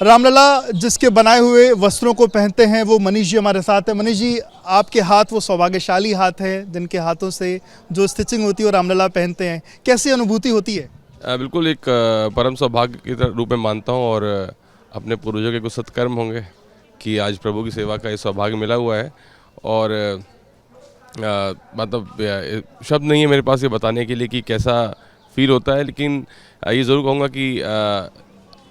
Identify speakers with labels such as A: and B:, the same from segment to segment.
A: रामलला जिसके बनाए हुए वस्त्रों को पहनते हैं वो मनीष जी हमारे साथ है। मनीष जी, आपके हाथ वो सौभाग्यशाली हाथ हैं जिनके हाथों से जो स्टिचिंग होती है और रामलला पहनते हैं, कैसी अनुभूति होती है?
B: बिल्कुल एक परम सौभाग्य के रूप में मानता हूँ और अपने पूर्वजों के कुछ सत्कर्म होंगे कि आज प्रभु की सेवा का ये सौभाग्य मिला हुआ है। और मतलब शब्द नहीं है मेरे पास ये बताने के लिए कि कैसा फील होता है, लेकिन ये ज़रूर कहूँगा कि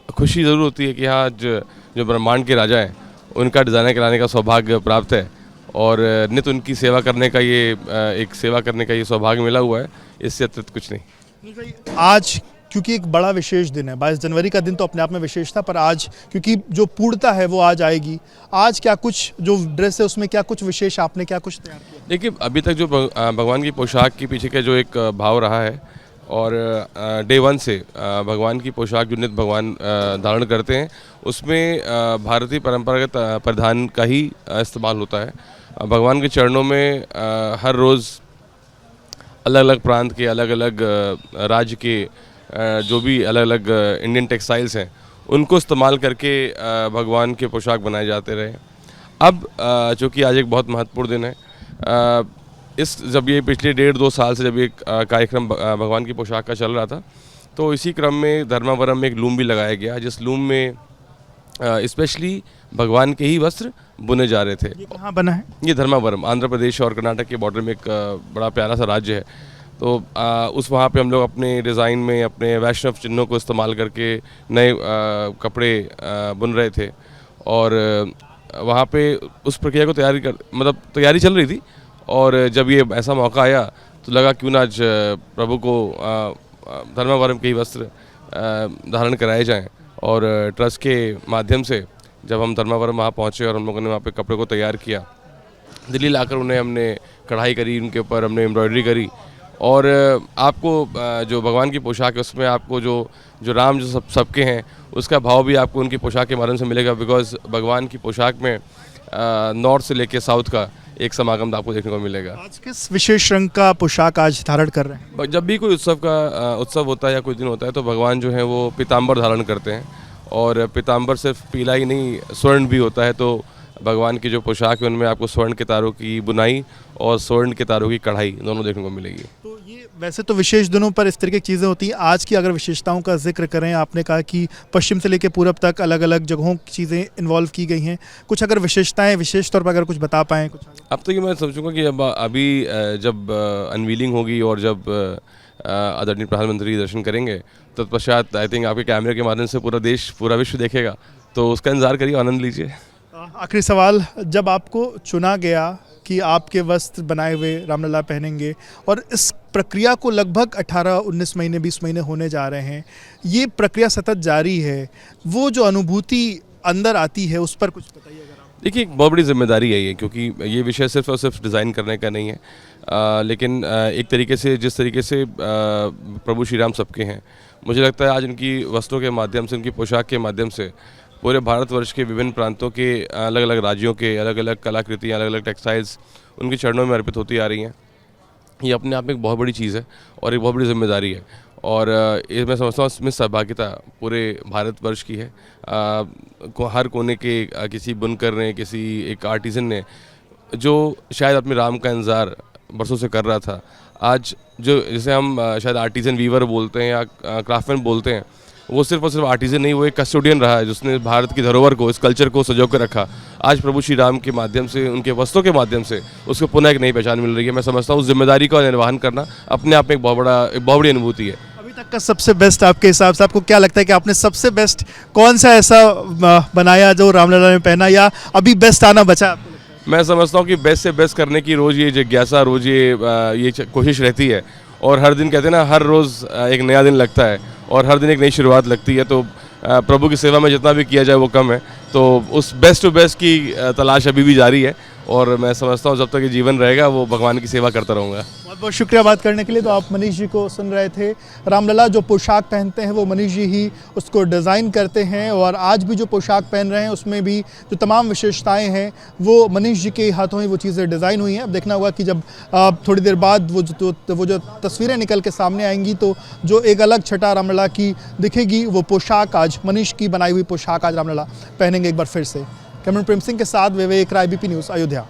B: खुशी ज़रूर होती है कि हाँ जो ब्रह्मांड के राजा हैं उनका डिज़ाइनर कराने का सौभाग्य प्राप्त है और नित उनकी सेवा करने का एक सेवा करने का ये सौभाग्य मिला हुआ है। इससे अतिरिक्त कुछ नहीं।
A: आज क्योंकि एक बड़ा विशेष दिन है, 22 जनवरी का दिन तो अपने आप में विशेष था, पर आज क्योंकि जो पूर्णता है वो आज आएगी, आज क्या कुछ जो ड्रेस है उसमें क्या कुछ विशेष आपने क्या कुछ तैयार किया?
B: देखिए, अभी तक जो भगवान की पोशाक के पीछे का जो एक भाव रहा है और डे वन से भगवान की पोशाक जो नित्य भगवान धारण करते हैं उसमें भारतीय परंपरागत परिधान का ही इस्तेमाल होता है। भगवान के चरणों में हर रोज़ अलग अलग प्रांत के अलग अलग राज्य के जो भी अलग अलग इंडियन टेक्सटाइल्स हैं उनको इस्तेमाल करके भगवान के पोशाक बनाए जाते रहे। अब चूँकि आज एक बहुत महत्वपूर्ण दिन है, जब ये पिछले 1.5-2 साल से जब ये कार्यक्रम भगवान की पोशाक का चल रहा था तो इसी क्रम में धर्मावरम में एक लूम भी लगाया गया, जिस लूम में स्पेशली भगवान के ही वस्त्र बुने जा रहे थे।
A: ये कहाँ बना है?
B: ये धर्मावरम आंध्र प्रदेश और कर्नाटक के बॉर्डर में एक बड़ा प्यारा सा राज्य है। तो उस वहाँ पे हम लोग अपने डिज़ाइन में अपने वैष्णव चिन्हों को इस्तेमाल करके नए कपड़े बुन रहे थे और वहाँ पे उस प्रक्रिया को तैयारी चल रही थी। और जब ये ऐसा मौका आया तो लगा क्यों ना आज प्रभु को धर्मावरम के ही वस्त्र धारण कराए जाएं। और ट्रस्ट के माध्यम से जब हम धर्मावरम वहाँ पहुँचे और हम लोगों ने वहाँ पे कपड़े को तैयार किया, दिल्ली लाकर उन्हें हमने कढ़ाई करी, उनके ऊपर हमने एम्ब्रॉयडरी करी और आपको जो भगवान की पोशाक है उसमें आपको जो राम जो सबके हैं उसका भाव भी आपको उनकी पोशाक के माध्यम से मिलेगा। बिकॉज भगवान की पोशाक में नॉर्थ से लेके साउथ का एक समागम आपको देखने को मिलेगा।
A: आज किस विशेष रंग का पोशाक आज धारण कर रहे हैं?
B: जब भी कोई उत्सव होता है या कोई दिन होता है तो भगवान जो है वो पीताम्बर धारण करते हैं और पीताम्बर सिर्फ पीला ही नहीं, स्वर्ण भी होता है। तो भगवान की जो पोशाक है उनमें आपको स्वर्ण के तारों की बुनाई और स्वर्ण के तारों की कढ़ाई दोनों देखने को मिलेगी।
A: तो ये वैसे तो विशेष दिनों पर इस तरह की चीज़ें होती हैं। आज की अगर विशेषताओं का जिक्र करें, आपने कहा कि पश्चिम से लेकर पूरब तक अलग अलग जगहों की चीज़ें इन्वॉल्व की गई हैं, कुछ अगर विशेषताएं विशेष तौर पर अगर कुछ बता पाएँ कुछ?
B: अब तो ये मैं सोचूंगा कि अभी जब अनवीलिंग होगी और जब आदरणीय प्रधानमंत्री दर्शन करेंगे तो तत्पश्चात आई थिंक आपके कैमरे के माध्यम से पूरा देश पूरा विश्व देखेगा, तो उसका इंतजार करिए, आनंद लीजिए।
A: आखिरी सवाल, जब आपको चुना गया कि आपके वस्त्र बनाए हुए रामलला पहनेंगे और इस प्रक्रिया को लगभग 18-19 महीने 20 महीने होने जा रहे हैं, ये प्रक्रिया सतत जारी है, वो जो अनुभूति अंदर आती है उस पर कुछ बताइए अगर आप।
B: देखिए, एक बहुत बड़ी जिम्मेदारी है ये, क्योंकि ये विषय सिर्फ और सिर्फ डिज़ाइन करने का नहीं है, लेकिन एक तरीके से जिस तरीके से प्रभु श्री राम सबके हैं, मुझे लगता है आज उनकी वस्त्रों के माध्यम से, उनकी पोशाक के माध्यम से पूरे भारतवर्ष के विभिन्न प्रांतों के अलग अलग राज्यों के अलग अलग कलाकृतियाँ, अलग अलग टेक्सटाइल्स उनके चरणों में अर्पित होती आ रही हैं। ये अपने आप में एक बहुत बड़ी चीज़ है और एक बहुत बड़ी जिम्मेदारी है और ये मैं समझता हूँ इसमें सहभागिता पूरे भारतवर्ष की है। हर कोने के किसी बुनकर ने, किसी एक आर्टिज़न ने जो शायद अपने राम का इंतज़ार बरसों से कर रहा था, आज जो जिसे हम शायद आर्टिज़न वीवर बोलते हैं या क्राफ्टमैन बोलते हैं, वो सिर्फ और सिर्फ आर्टिज़न नहीं, वो एक कस्टोडियन रहा है जिसने भारत की धरोहर को, इस कल्चर को सजो कर रखा। आज प्रभु श्री राम के माध्यम से, उनके वस्त्रों के माध्यम से उसको पुनः एक नई पहचान मिल रही है। मैं समझता हूँ उस जिम्मेदारी का निर्वहन करना अपने आप में एक बहुत बड़ी अनुभूति है।
A: अभी तक का सबसे बेस्ट आपके हिसाब से आपको क्या लगता है कि आपने सबसे बेस्ट कौन सा ऐसा बनाया जो रामलला ने पहना, या अभी बेस्ट आना बचा आपको?
B: मैं समझता हूँ कि बेस्ट से बेस्ट करने की रोज़ ये जिज्ञासा, रोज़ ये कोशिश रहती है और हर दिन कहते हैं ना, हर रोज़ एक नया दिन लगता है और हर दिन एक नई शुरुआत लगती है। तो प्रभु की सेवा में जितना भी किया जाए वो कम है, तो उस बेस्ट टू बेस्ट की तलाश अभी भी जारी है और मैं समझता हूँ जब तक ये जीवन रहेगा वो भगवान की सेवा करता रहूँगा।
A: बहुत बहुत शुक्रिया बात करने के लिए। तो आप मनीष जी को सुन रहे थे। रामलला जो पोशाक पहनते हैं वो मनीष जी ही उसको डिज़ाइन करते हैं, और आज भी जो पोशाक पहन रहे हैं उसमें भी जो तमाम विशेषताएं हैं वो मनीष जी के हाथों ही वो चीज़ें डिज़ाइन हुई हैं। अब देखना होगा कि जब थोड़ी देर बाद वो जो तस्वीरें निकल के सामने आएंगी तो जो एक अलग छटा रामलला की दिखेगी, वो पोशाक आज मनीष की बनाई हुई पोशाक आज रामलला पहनेंगे एक बार फिर से। कैमरा प्रेम सिंह के साथ विवेक राय, बीपी न्यूज़, अयोध्या।